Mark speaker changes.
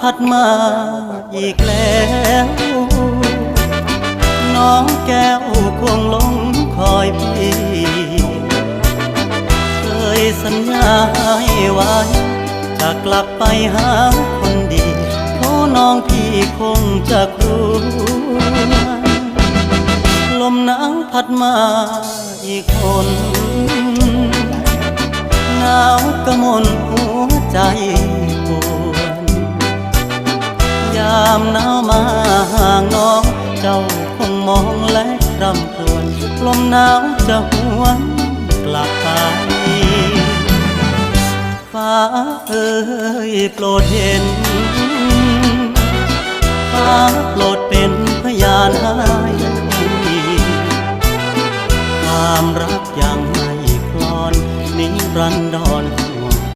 Speaker 1: พัดมาอีกแล้วน้องแก้วคงหลงคอยพี่เคยสัญญาให้ไว้จะกลับไปหาคนดีเพราะน้องพี่คงจะกลัวลมหนาวพัดมาอีกคนหนาวกระมนหัวใจปวดยามหนาวมาห่างน้องเจ้าคงมองและรำครวญลมหนาวจะหวนกลับไปฟ้าเอ่ยโปรดเห็นฟ้าโปรดเป็นพยานให้ความรักยังไม่คลอนนิรันดร